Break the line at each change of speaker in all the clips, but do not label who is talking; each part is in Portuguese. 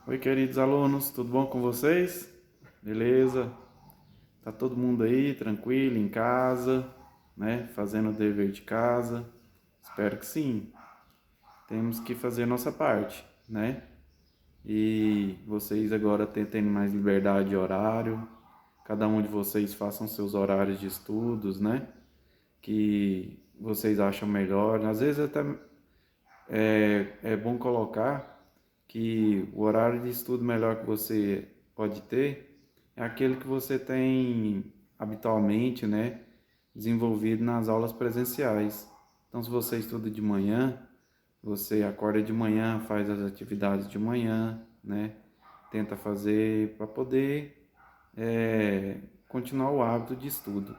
Oi, queridos alunos, tudo bom com vocês? Beleza? Tá todo mundo aí tranquilo em casa, né? Fazendo o dever de casa? Espero que sim. Temos que fazer nossa parte, né? E vocês agora têm mais liberdade de horário. Cada um de vocês façam seus horários de estudos, né? Que vocês acham melhor. Às vezes até é bom colocar que o horário de estudo melhor que você pode ter é aquele que você tem habitualmente, né, desenvolvido nas aulas presenciais. Então, se você estuda de manhã, você acorda de manhã, faz as atividades de manhã, né, tenta fazer para poder continuar o hábito de estudo.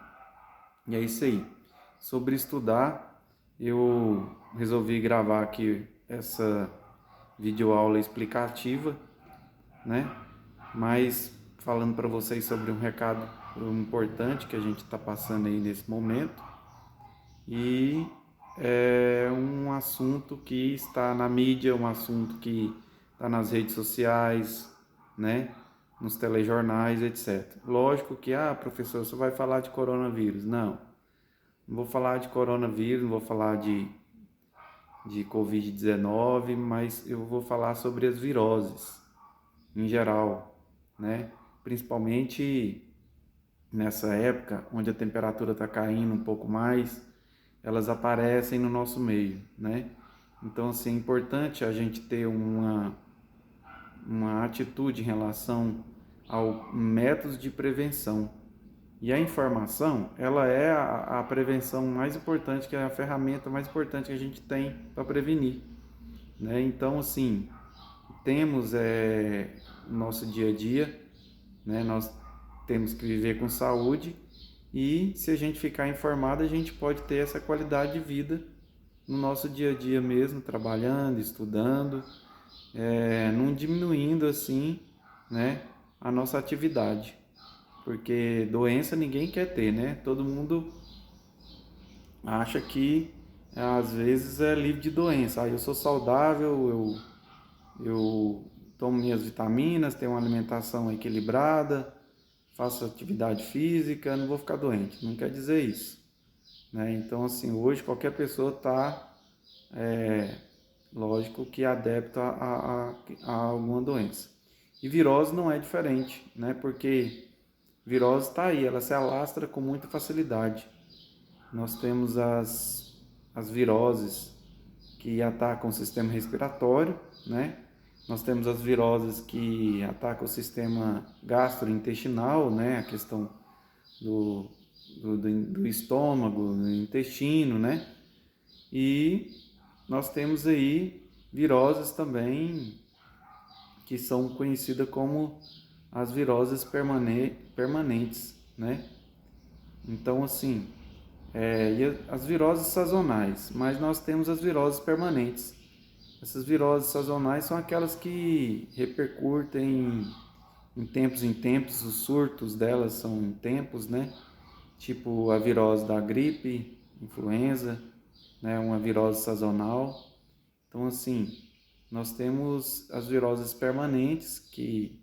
E é isso aí. Sobre estudar, eu resolvi gravar aqui essa videoaula explicativa, né? Mas falando para vocês sobre um recado importante que a gente está passando aí nesse momento e é um assunto que está na mídia, um assunto que está nas redes sociais, né? Nos telejornais, etc. Lógico que, professor, você vai falar de coronavírus. Não vou falar de coronavírus, não vou falar de Covid-19, mas eu vou falar sobre as viroses em geral, né? Principalmente nessa época onde a temperatura está caindo um pouco mais, elas aparecem no nosso meio, né? Então, assim, é importante a gente ter uma atitude em relação ao métodos de prevenção. E a informação, ela é a prevenção mais importante, que é a ferramenta mais importante que a gente tem para prevenir, né? Então, assim, temos o nosso dia a dia, né? Nós temos que viver com saúde e se a gente ficar informado, a gente pode ter essa qualidade de vida no nosso dia a dia mesmo, trabalhando, estudando, não diminuindo assim, né, a nossa atividade. Porque doença ninguém quer ter, né? Todo mundo acha que às vezes é livre de doença. Eu sou saudável, eu tomo minhas vitaminas, tenho uma alimentação equilibrada, faço atividade física, não vou ficar doente. Não quer dizer isso, né? Então, assim, hoje qualquer pessoa está, lógico que adepta a alguma doença. E virose não é diferente, né? Porque virose está aí, ela se alastra com muita facilidade. Nós temos as viroses que atacam o sistema respiratório, né? Nós temos as viroses que atacam o sistema gastrointestinal, né? A questão do, do estômago, do intestino, né? E nós temos aí viroses também que são conhecidas como as viroses permanentes, né? Então, assim, e as viroses sazonais, mas nós temos as viroses permanentes. Essas viroses sazonais são aquelas que repercutem em tempos, os surtos delas são em tempos, né? Tipo a virose da gripe, influenza, né? Uma virose sazonal. Então, assim, nós temos as viroses permanentes, que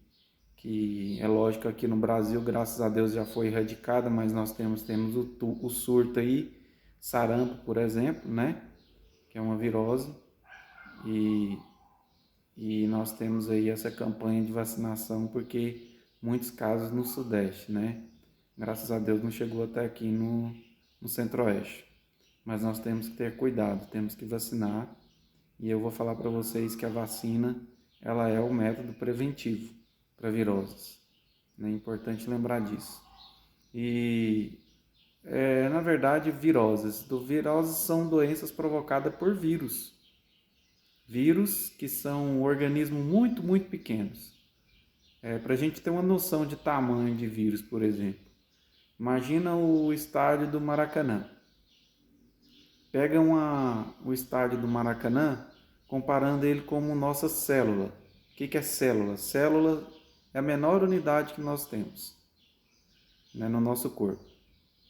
é lógico aqui no Brasil, graças a Deus já foi erradicada, mas nós temos o surto aí, sarampo, por exemplo, né? Que é uma virose. E, e nós temos aí essa campanha de vacinação, porque muitos casos no Sudeste, né? Graças a Deus não chegou até aqui no Centro-Oeste. Mas nós temos que ter cuidado, temos que vacinar. E eu vou falar para vocês que a vacina, ela é o método preventivo para viroses. É importante lembrar disso. E, na verdade, viroses são doenças provocadas por vírus. Vírus que são organismos muito, muito pequenos. Para a gente ter uma noção de tamanho de vírus, por exemplo. Imagina o estádio do Maracanã. Pega o estádio do Maracanã, comparando ele como nossa célula. O que é célula? Célula é a menor unidade que nós temos, né, no nosso corpo.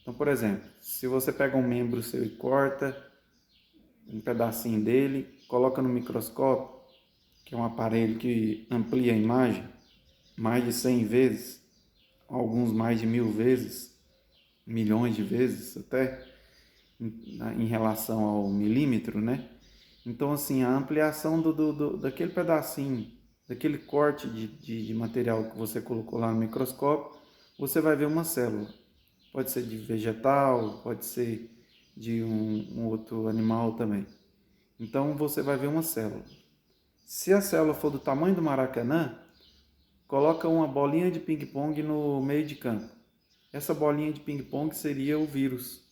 Então, por exemplo, se você pega um membro seu e corta um pedacinho dele, coloca no microscópio, que é um aparelho que amplia a imagem mais de 100 vezes, alguns mais de 1000 vezes, milhões de vezes até, em relação ao milímetro, né? Então, assim, a ampliação daquele pedacinho, daquele corte de material que você colocou lá no microscópio, você vai ver uma célula. Pode ser de vegetal, pode ser de um outro animal também. Então, você vai ver uma célula. Se a célula for do tamanho do maracanã, coloca uma bolinha de ping-pong no meio de campo. Essa bolinha de ping-pong seria o vírus.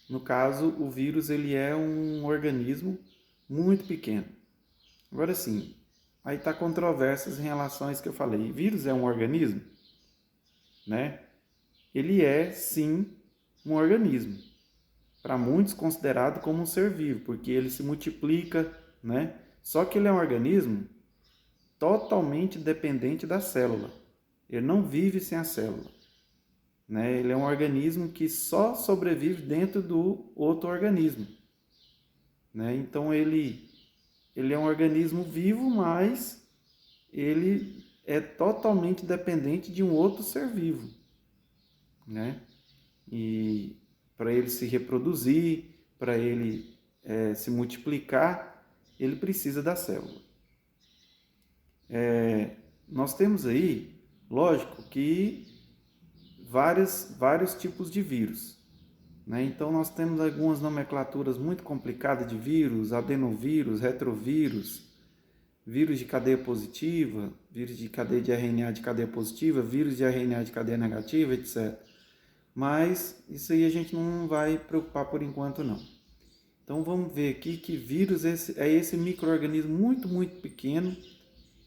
No caso, o vírus ele é um organismo muito pequeno. Agora sim, aí está controvérsias em relação a isso que eu falei. Vírus é um organismo? Né? Ele é, sim, um organismo. Para muitos considerado como um ser vivo, porque ele se multiplica, né? Só que ele é um organismo totalmente dependente da célula. Ele não vive sem a célula. Né? Ele é um organismo que só sobrevive dentro do outro organismo. Né? Então ele é um organismo vivo, mas ele é totalmente dependente de um outro ser vivo. Né? E para ele se reproduzir, para ele se multiplicar, ele precisa da célula. Nós temos aí, lógico, que vários tipos de vírus. Né? Então, nós temos algumas nomenclaturas muito complicadas de vírus, adenovírus, retrovírus, vírus de cadeia positiva, vírus de cadeia de RNA de cadeia positiva, vírus de RNA de cadeia negativa, etc. Mas isso aí a gente não vai preocupar por enquanto, não. Então, vamos ver aqui que vírus é esse micro-organismo muito, muito pequeno,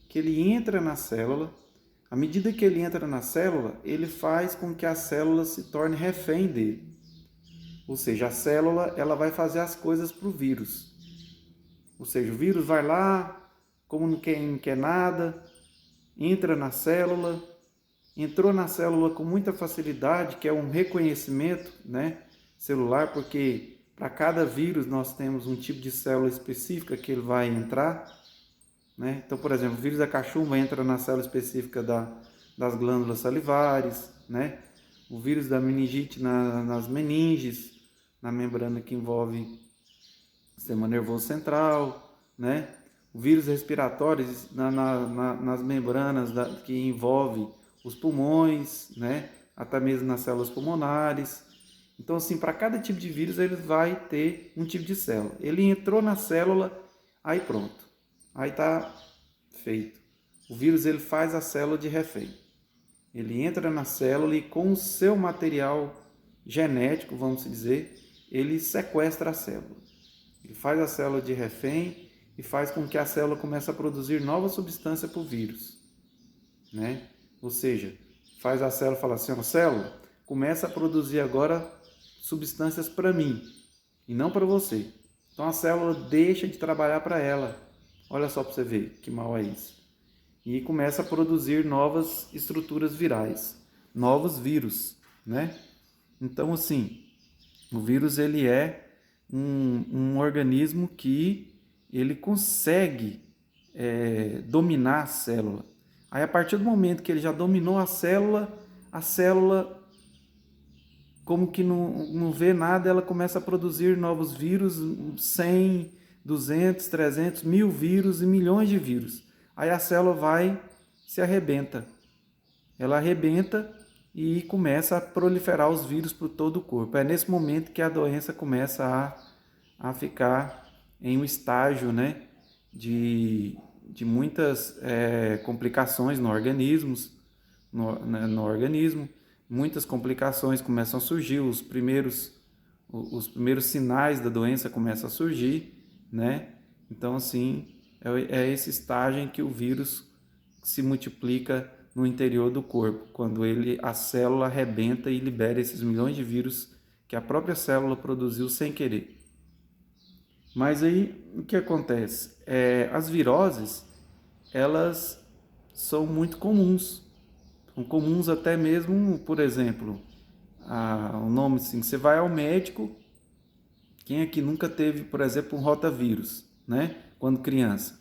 que ele entra na célula. À medida que ele entra na célula, ele faz com que a célula se torne refém dele. Ou seja, a célula ela vai fazer as coisas para o vírus. Ou seja, o vírus vai lá, como não quer nada, entra na célula, entrou na célula com muita facilidade, que é um reconhecimento, né, celular, porque para cada vírus nós temos um tipo de célula específica que ele vai entrar. Né? Então, por exemplo, o vírus da cachumba entra na célula específica das glândulas salivares, né? O vírus da meningite nas meninges, na membrana que envolve o sistema nervoso central, né? O vírus respiratório nas membranas que envolve os pulmões, né? Até mesmo nas células pulmonares. Então, assim, para cada tipo de vírus ele vai ter um tipo de célula. Ele entrou na célula, aí pronto. Aí está feito. O vírus ele faz a célula de refém. Ele entra na célula e com o seu material genético, vamos dizer, ele sequestra a célula. Ele faz a célula de refém e faz com que a célula comece a produzir nova substância para o vírus. Né? Ou seja, faz a célula falar assim, célula, começa a produzir agora substâncias para mim e não para você. Então a célula deixa de trabalhar para ela. Olha só para você ver que mal é isso. E começa a produzir novas estruturas virais, novos vírus, né? Então, assim, o vírus ele é um organismo que ele consegue dominar a célula. Aí, a partir do momento que ele já dominou a célula como que não vê nada, ela começa a produzir novos vírus, 100, 200, 300, 1000 vírus e milhões de vírus. Aí a célula vai, se arrebenta. Ela arrebenta e começa a proliferar os vírus por todo o corpo. É nesse momento que a doença começa a ficar em um estágio, né, de muitas complicações no organismo. Muitas complicações começam a surgir, os primeiros sinais da doença começam a surgir, né? Então, assim, é esse estágio em que o vírus se multiplica no interior do corpo, quando a célula arrebenta e libera esses milhões de vírus que a própria célula produziu sem querer. Mas aí, o que acontece? As viroses, elas são muito comuns. São comuns até mesmo, por exemplo, o nome assim, você vai ao médico, quem aqui nunca teve, por exemplo, um rotavírus, né? Quando criança.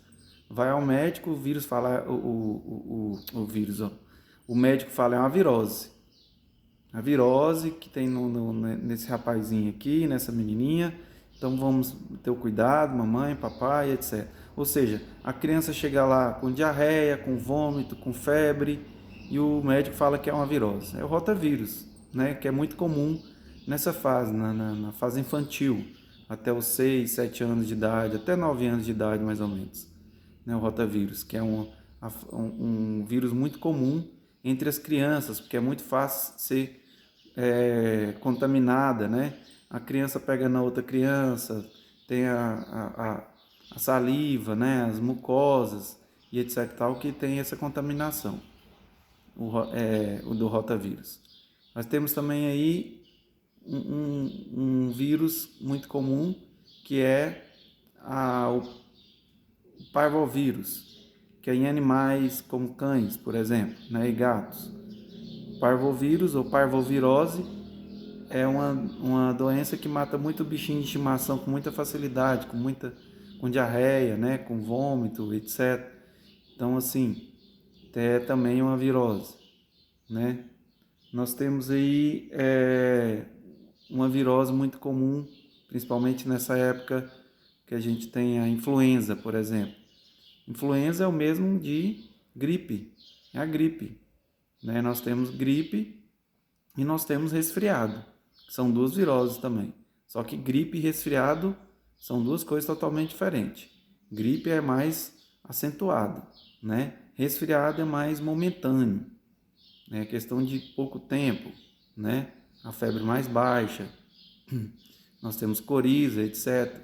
vai ao médico, o vírus fala, o vírus, ó, o médico fala é uma virose. A virose que tem nesse rapazinho aqui, nessa menininha, então vamos ter o cuidado, mamãe, papai, etc. Ou seja, a criança chega lá com diarreia, com vômito, com febre, e o médico fala que é uma virose. É o rotavírus, né, que é muito comum nessa fase, na fase infantil, até os 6, 7 anos de idade, até 9 anos de idade mais ou menos, né, o rotavírus, que é um vírus muito comum entre as crianças, porque é muito fácil ser contaminada, né? A criança pega na outra criança, tem a saliva, né? As mucosas e etc. tal, que tem essa contaminação, o do rotavírus. Nós temos também aí um vírus muito comum, que é o parvovírus, que é em animais como cães, por exemplo, né, e gatos. Parvovírus ou parvovirose é uma doença que mata muito bichinho de estimação com muita facilidade, com diarreia, né, com vômito, etc. Então, assim, é também uma virose, né? Nós temos aí uma virose muito comum, principalmente nessa época que a gente tem a influenza, por exemplo. Influenza é o mesmo de gripe, é a gripe, né? Nós temos gripe e nós temos resfriado, que são duas viroses também. Só que gripe e resfriado são duas coisas totalmente diferentes. Gripe é mais acentuado, né? Resfriado é mais momentâneo, né? Questão de pouco tempo, né? A febre mais baixa, nós temos coriza, etc.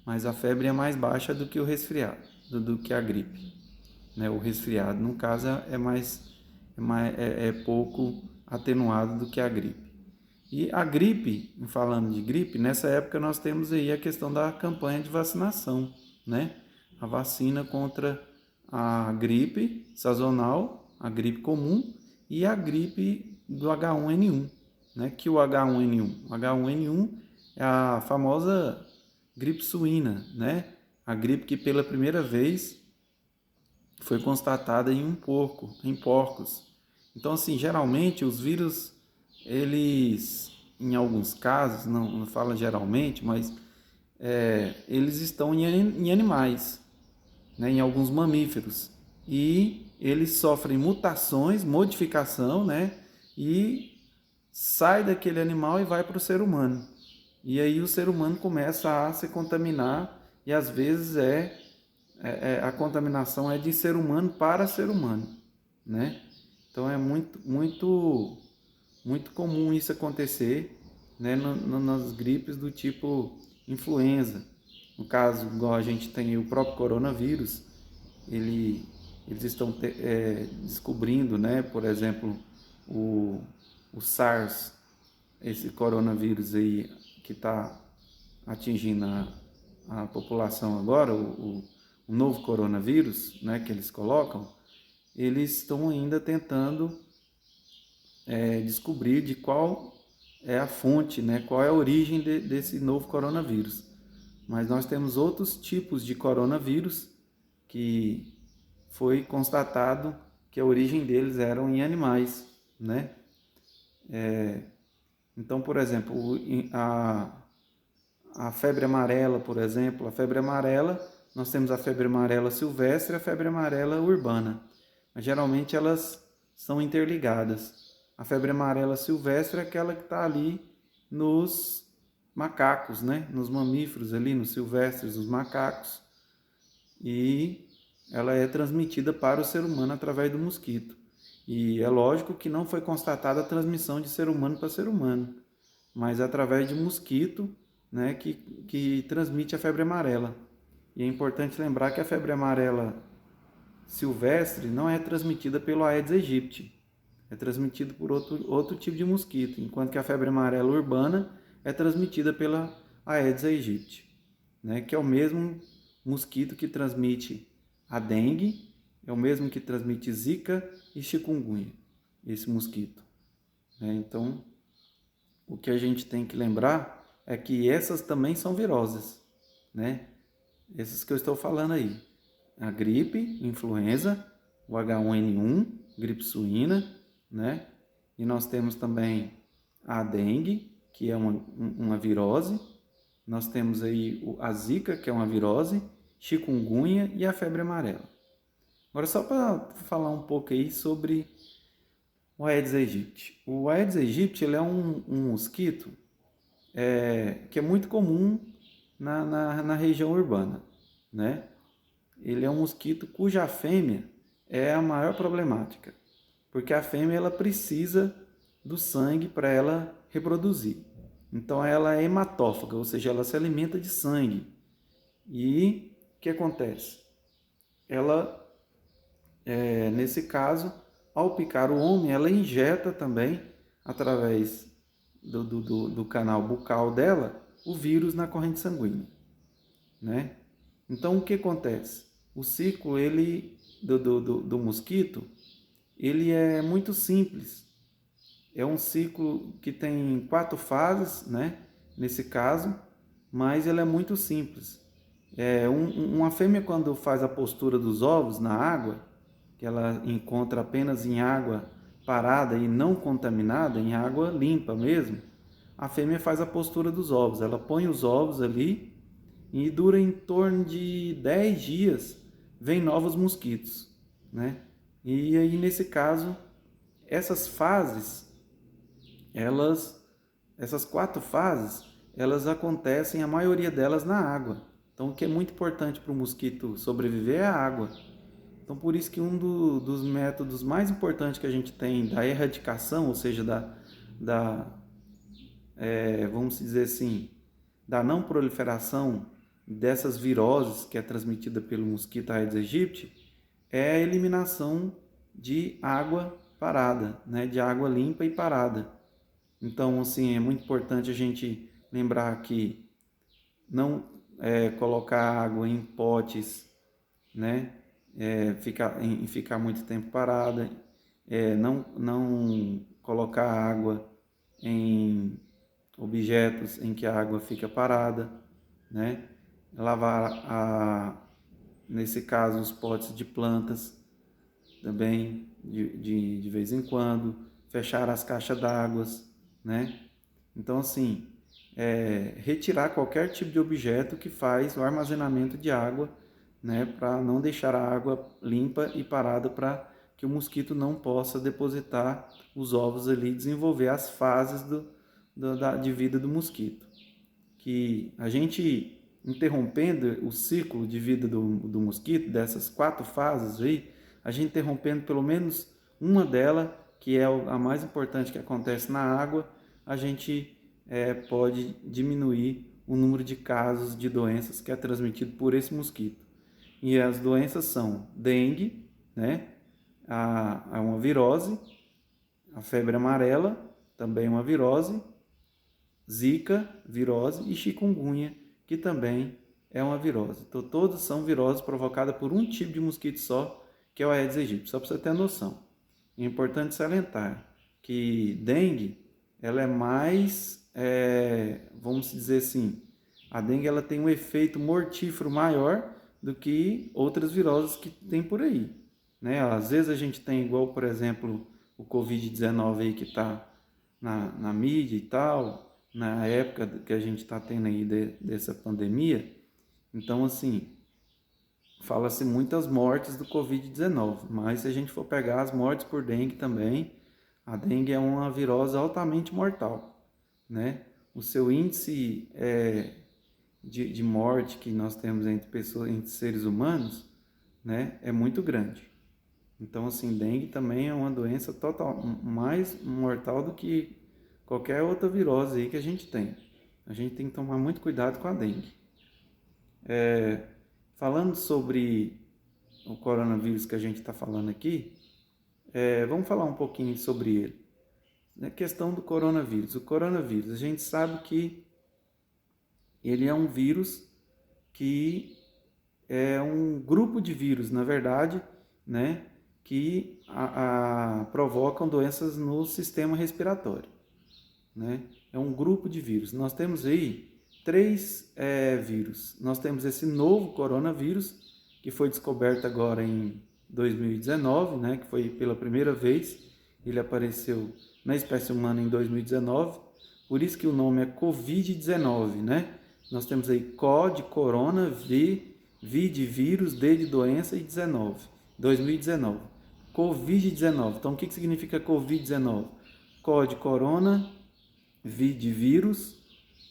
Mas a febre é mais baixa do que o resfriado, do que a gripe, né? O resfriado, no caso, é pouco atenuado do que a gripe. E a gripe, falando de gripe, nessa época nós temos aí a questão da campanha de vacinação, né? A vacina contra a gripe sazonal, a gripe comum e a gripe do H1N1, né? Que o H1N1 é a famosa gripe suína, né? A gripe que pela primeira vez foi constatada em porcos. Então, assim, geralmente os vírus, eles, em alguns casos, não fala geralmente, mas eles estão em animais, né, em alguns mamíferos. E eles sofrem mutações, modificação, né, e sai daquele animal e vai para o ser humano. E aí o ser humano começa a se contaminar e às vezes a contaminação é de ser humano para ser humano, né? Então é muito comum isso acontecer, né, nas gripes do tipo influenza. No caso, igual a gente tem o próprio coronavírus, eles estão descobrindo, né, por exemplo, o SARS, esse coronavírus aí que está atingindo a população agora, o novo coronavírus, né, que eles colocam, eles estão ainda tentando descobrir de qual é a fonte, né, qual é a origem desse novo coronavírus. Mas nós temos outros tipos de coronavírus que foi constatado que a origem deles eram em animais, né? Então, por exemplo, a febre amarela, por exemplo, a febre amarela, nós temos a febre amarela silvestre e a febre amarela urbana. Mas geralmente elas são interligadas. A febre amarela silvestre é aquela que está ali nos macacos, né? Nos mamíferos ali, nos silvestres, nos macacos. E ela é transmitida para o ser humano através do mosquito. E é lógico que não foi constatada a transmissão de ser humano para ser humano, mas através de mosquito, né, que transmite a febre amarela. E é importante lembrar que a febre amarela silvestre não é transmitida pelo Aedes aegypti, é transmitida por outro tipo de mosquito, enquanto que a febre amarela urbana é transmitida pela Aedes aegypti, né, que é o mesmo mosquito que transmite a dengue, é o mesmo que transmite zika e chikungunya, esse mosquito, né? Então, o que a gente tem que lembrar é que essas também são viroses, né? Essas que eu estou falando aí. a gripe, influenza, o H1N1, gripe suína, né? E nós temos também a dengue, que é uma virose. Nós temos aí a zika, que é uma virose, chikungunya e a febre amarela. Agora, só para falar um pouco aí sobre o Aedes aegypti. O Aedes aegypti ele é um mosquito que é muito comum na região urbana, né? Ele é um mosquito cuja fêmea é a maior problemática, porque a fêmea ela precisa do sangue para ela reproduzir. Então ela é hematófaga, ou seja, ela se alimenta de sangue. E o que acontece? Ela, nesse caso, ao picar o homem, ela injeta também, através do canal bucal dela, o vírus na corrente sanguínea, né? Então, o que acontece? O ciclo do mosquito, ele é muito simples. É um ciclo que tem 4 fases, né? Nesse caso, mas ele é muito simples. Uma fêmea, quando faz a postura dos ovos na água, que ela encontra apenas em água parada e não contaminada, em água limpa mesmo, a fêmea faz a postura dos ovos. Ela põe os ovos ali e dura em torno de 10 dias, vem novos mosquitos, né? E aí, nesse caso, essas fases, essas 4 fases, elas acontecem, a maioria delas na água. Então, o que é muito importante para o mosquito sobreviver é a água. Então, por isso que dos métodos mais importantes que a gente tem da erradicação, ou seja, vamos dizer assim, da não proliferação dessas viroses que é transmitida pelo mosquito Aedes aegypti, é a eliminação de água parada, né? De água limpa e parada. Então, assim, é muito importante a gente lembrar que não colocar água em potes, né? Ficar muito tempo parada, não colocar água em objetos em que a água fica parada, né? Lavar, nesse caso, os potes de plantas também de vez em quando, fechar as caixas d'água, né? Então, assim, retirar qualquer tipo de objeto que faz o armazenamento de água, né? Para não deixar a água limpa e parada, para que o mosquito não possa depositar os ovos ali e desenvolver as fases de vida do mosquito. Que a gente, interrompendo o ciclo de vida do mosquito, dessas 4 fases aí, a gente interrompendo pelo menos uma delas, que é a mais importante, que acontece na água, a gente pode diminuir o número de casos de doenças que é transmitido por esse mosquito. E as doenças são dengue, né? Uma virose, a febre amarela, também uma virose, zika, virose, e chikungunya, que também é uma virose. Então, todas são viroses provocadas por um tipo de mosquito só, que é o Aedes aegypti, só para você ter noção. É importante salientar que dengue, ela é mais, vamos dizer assim, a dengue ela tem um efeito mortífero maior do que outras viroses que tem por aí, né? Às vezes a gente tem igual, por exemplo, o Covid-19 aí que está na mídia e tal, na época que a gente está tendo aí dessa pandemia. Então, assim, fala-se muitas mortes do Covid-19, mas se a gente for pegar as mortes por dengue também, a dengue é uma virose altamente mortal, né? O seu índice de morte que nós temos entre pessoas, entre seres humanos, né, é muito grande. Então, assim, dengue também é uma doença mais mortal do que qualquer outra virose aí que a gente tem. A gente tem que tomar muito cuidado com a dengue. Falando sobre o coronavírus que a gente está falando aqui, vamos falar um pouquinho sobre ele. Na questão do coronavírus. O coronavírus, a gente sabe que ele é um vírus que é um grupo de vírus, na verdade, né, que provocam doenças no sistema respiratório, né? É um grupo de vírus. Nós temos aí 3 vírus. Nós temos esse novo coronavírus, que foi descoberto agora em 2019, né, que foi pela primeira vez, ele apareceu na espécie humana em 2019, por isso que o nome é Covid-19, né? Nós temos aí CO de corona, V de vírus, D de doença e 2019. Covid-19. Então, o que significa Covid-19? CO de corona, V de vírus,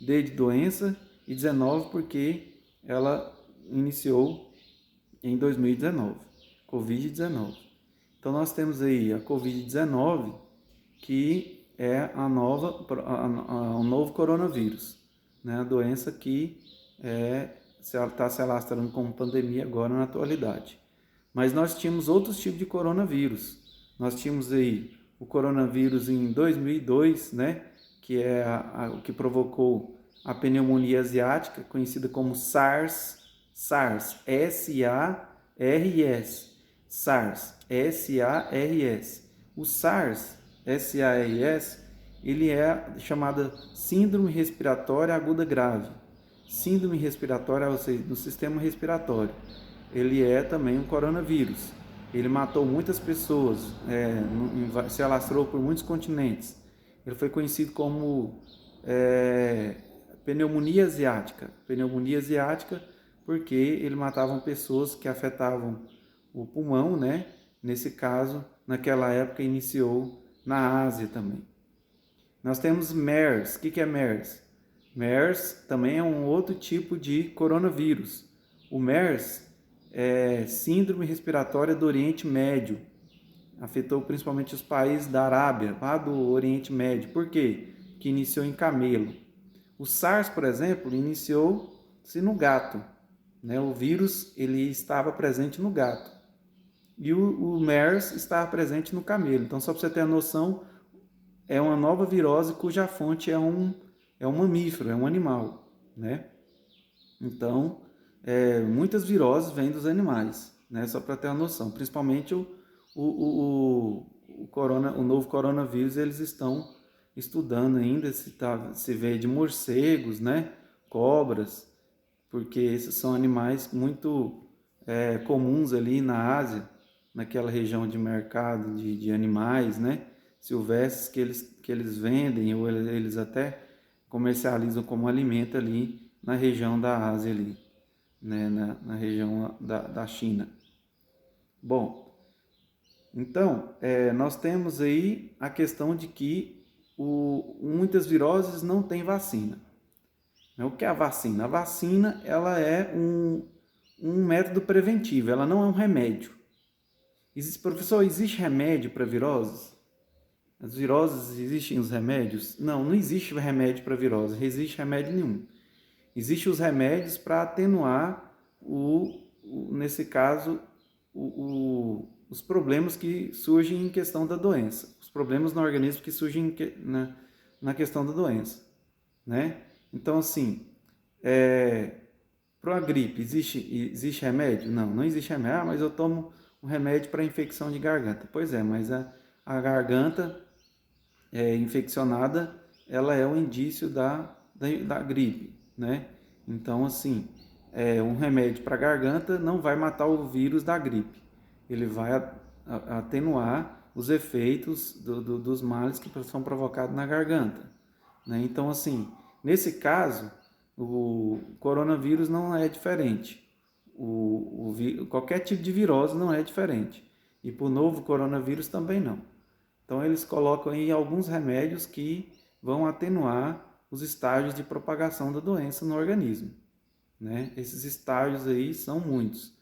D de doença e 19 porque ela iniciou em 2019. Covid-19. Então, nós temos aí a Covid-19, que é o novo coronavírus, né? A doença que está se alastrando como pandemia agora na atualidade. Mas nós tínhamos outros tipos de coronavírus. Nós tínhamos aí o coronavírus em 2002, né? Que é o que provocou a pneumonia asiática, conhecida como SARS, S-A-R-S, SARS, S-A-R-S. O SARS, S-A-R-S, ele é chamada Síndrome Respiratória Aguda Grave. Síndrome respiratória, ou seja, no sistema respiratório. Ele é também um coronavírus. Ele matou muitas pessoas, se alastrou por muitos continentes. Ele foi conhecido como pneumonia asiática. Pneumonia asiática porque ele matava pessoas que afetavam o pulmão, né? Nesse caso, naquela época, iniciou na Ásia também. Nós temos MERS. O que é MERS? MERS também é um outro tipo de coronavírus. O MERS é Síndrome Respiratória do Oriente Médio. Afetou principalmente os países da Arábia, lá do Oriente Médio. Por quê? Que iniciou em camelo. O SARS, por exemplo, iniciou-se no gato, né? O vírus ele estava presente no gato. E o MERS estava presente no camelo. Então, só para você ter a noção, é uma nova virose cuja fonte é um mamífero, é um animal, né? Então, muitas viroses vêm dos animais, né? Só para ter a noção. Principalmente o novo coronavírus, eles estão estudando ainda se veio de morcegos, né? Cobras, porque esses são animais muito comuns ali na Ásia, naquela região de mercado de animais, né? Silvestres que eles vendem ou eles até comercializam como alimento ali na região da Ásia ali, né? Na região da China. Bom, então nós temos aí a questão de que muitas viroses não têm vacina. O que é a vacina? A vacina ela é um método preventivo, ela não é um remédio. Professor, existe remédio para viroses? As viroses, existem os remédios? Não, não existe remédio para virose, não existe remédio nenhum. Existem os remédios para atenuar, nesse caso, os problemas que surgem em questão da doença. Os problemas no organismo que surgem na questão da doença, né? Então, assim, para a gripe, existe remédio? Não, não existe remédio. Ah, mas eu tomo um remédio para infecção de garganta. Pois é, mas a garganta infeccionada, ela é um indício da gripe, né? Então, assim, um remédio para garganta não vai matar o vírus da gripe. Ele vai atenuar os efeitos dos males que são provocados na garganta, né? Então, assim, nesse caso, o coronavírus não é diferente. Qualquer tipo de virose não é diferente. E para o novo coronavírus também não. Então, eles colocam aí alguns remédios que vão atenuar os estágios de propagação da doença no organismo, né? Esses estágios aí são muitos.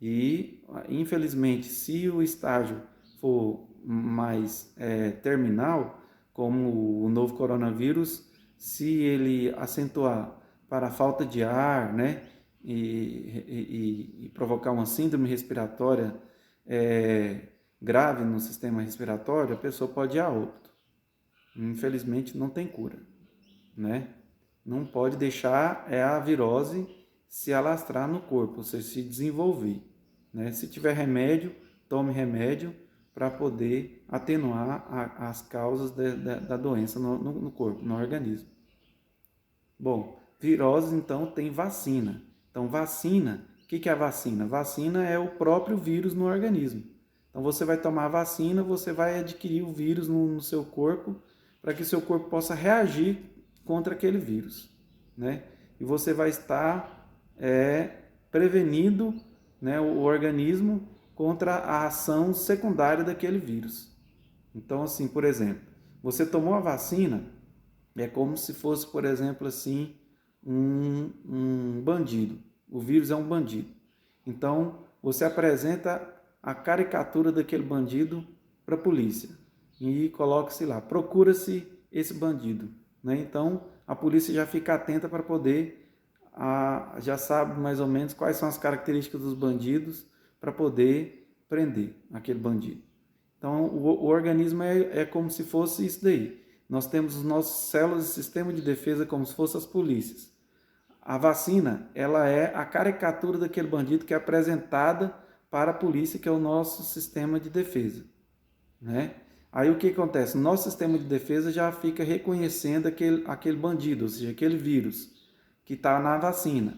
E, infelizmente, se o estágio for mais terminal, como o novo coronavírus, se ele acentuar para a falta de ar, né? E provocar uma síndrome respiratória grave no sistema respiratório, a pessoa pode ir a óbito. Infelizmente, não tem cura, né? Não pode deixar a virose se alastrar no corpo, ou seja, se desenvolver, né? Se tiver remédio, tome remédio para poder atenuar as causas da doença no corpo, no organismo. Bom, virose então tem vacina. Então, vacina que é a vacina? Vacina é o próprio vírus no organismo. Então você vai tomar a vacina, você vai adquirir o vírus no seu corpo para que seu corpo possa reagir contra aquele vírus, né? E você vai estar prevenindo, né, o organismo contra a ação secundária daquele vírus. Então, assim, por exemplo, você tomou a vacina, é como se fosse, por exemplo, assim, um bandido. O vírus é um bandido. Então, você apresenta a caricatura daquele bandido para a polícia e coloca-se lá, procura-se esse bandido, né? Então, a polícia já fica atenta para poder, já sabe mais ou menos quais são as características dos bandidos para poder prender aquele bandido. Então, o organismo é como se fosse isso daí. Nós temos os nossos células e sistema de defesa como se fossem as polícias. A vacina, ela é a caricatura daquele bandido que é apresentada para a polícia, que é o nosso sistema de defesa, né? Aí o que acontece? O nosso sistema de defesa já fica reconhecendo aquele bandido, ou seja, aquele vírus que está na vacina.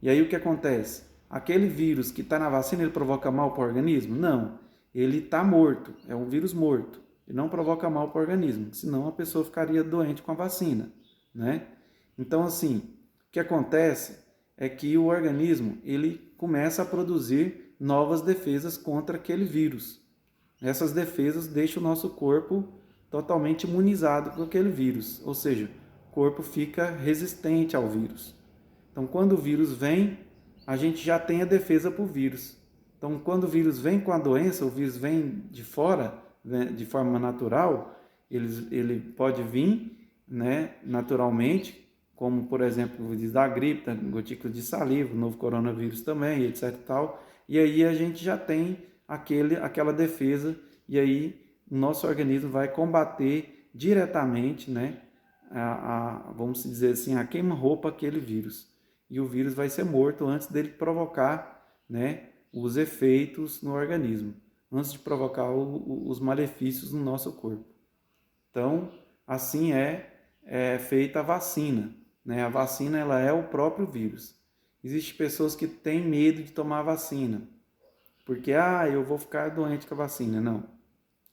E aí o que acontece? Aquele vírus que está na vacina, ele provoca mal para o organismo? Não. Ele está morto, é um vírus morto. Ele não provoca mal para o organismo, senão a pessoa ficaria doente com a vacina, né? Então, assim, o que acontece é que o organismo, ele começa a produzir novas defesas contra aquele vírus. Essas defesas deixam o nosso corpo totalmente imunizado com aquele vírus, ou seja, o corpo fica resistente ao vírus. Então, quando o vírus vem, a gente já tem a defesa para o vírus. Então, quando o vírus vem com a doença, o vírus vem de fora, né, de forma natural, ele pode vir, né, naturalmente, como, por exemplo, o vírus da gripe, gotícula de saliva, o novo coronavírus também, etc. e tal. E aí a gente já tem aquela defesa, e aí o nosso organismo vai combater diretamente, né, vamos dizer assim, a queima-roupa aquele vírus. E o vírus vai ser morto antes dele provocar, né, os efeitos no organismo, antes de provocar os malefícios no nosso corpo. Então, assim é feita a vacina, né? A vacina, ela é o próprio vírus. Existem pessoas que têm medo de tomar a vacina, porque, eu vou ficar doente com a vacina. Não.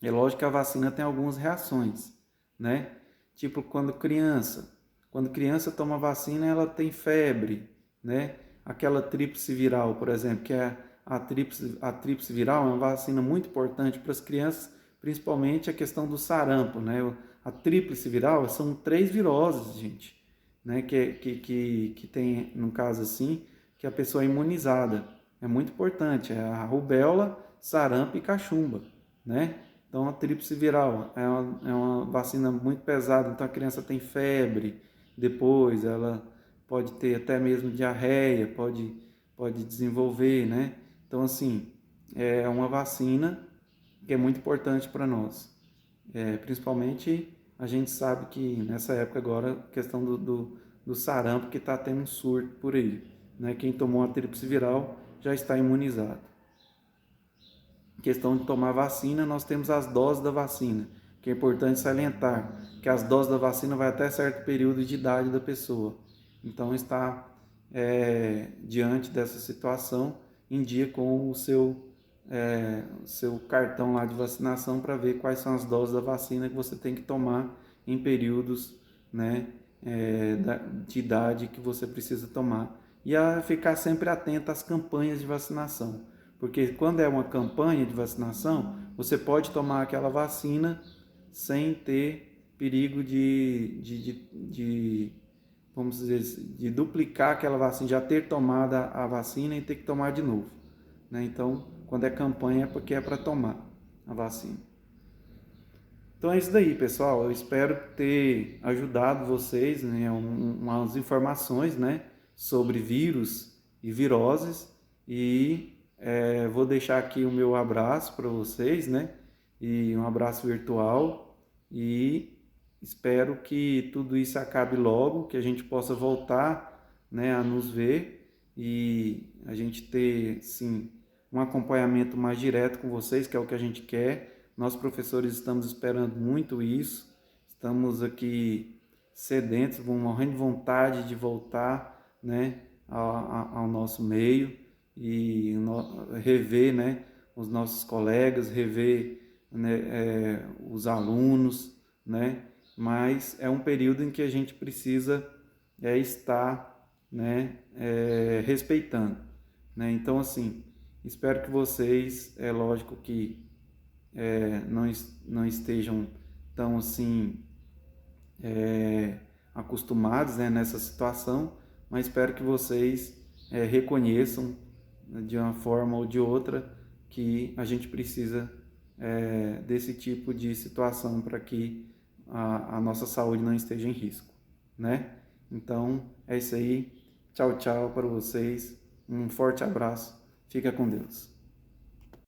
É lógico que a vacina tem algumas reações, né? Tipo, quando criança toma vacina, ela tem febre, né? Aquela tríplice viral, por exemplo, que é a tríplice viral, é uma vacina muito importante para as crianças, principalmente a questão do sarampo, né? A tríplice viral são 3 viroses, gente, né? Que tem, no caso assim, que a pessoa é imunizada. É muito importante, é a rubéola, sarampo e cachumba, né? Então, a tríplice viral é uma vacina muito pesada, então a criança tem febre, depois ela pode ter até mesmo diarreia, pode desenvolver, né? Então, assim, é uma vacina que é muito importante para nós. Principalmente, a gente sabe que nessa época agora, a questão do sarampo, que está tendo um surto por aí, né? Quem tomou a tríplice viral já está imunizado. Questão de tomar vacina, nós temos as doses da vacina, que é importante salientar, que as doses da vacina vai até certo período de idade da pessoa. Então, está diante dessa situação, em dia com o seu cartão lá de vacinação para ver quais são as doses da vacina que você tem que tomar em períodos, né, de idade que você precisa tomar. E a ficar sempre atento às campanhas de vacinação. Porque quando é uma campanha de vacinação, você pode tomar aquela vacina sem ter perigo vamos dizer, de duplicar aquela vacina, já ter tomado a vacina e ter que tomar de novo, né? Então, quando é campanha é porque é para tomar a vacina. Então é isso daí, pessoal. Eu espero ter ajudado vocês, né, umas informações, né, sobre vírus e viroses, e vou deixar aqui o meu abraço para vocês, né, e um abraço virtual, e espero que tudo isso acabe logo, que a gente possa voltar, né, a nos ver e a gente ter, sim, um acompanhamento mais direto com vocês, que é o que a gente quer. Nós, professores, estamos esperando muito isso, estamos aqui sedentos, morrendo de vontade de voltar, né, ao nosso meio, rever, né, os nossos colegas, rever, né, os alunos, né, mas é um período em que a gente precisa estar, né, respeitando, né? Então, assim, espero que vocês, é lógico que não estejam tão assim acostumados, né, nessa situação, mas espero que vocês reconheçam, né, de uma forma ou de outra, que a gente precisa desse tipo de situação para que a nossa saúde não esteja em risco, né? Então é isso aí. Tchau, tchau para vocês. Um forte abraço. Fica com Deus.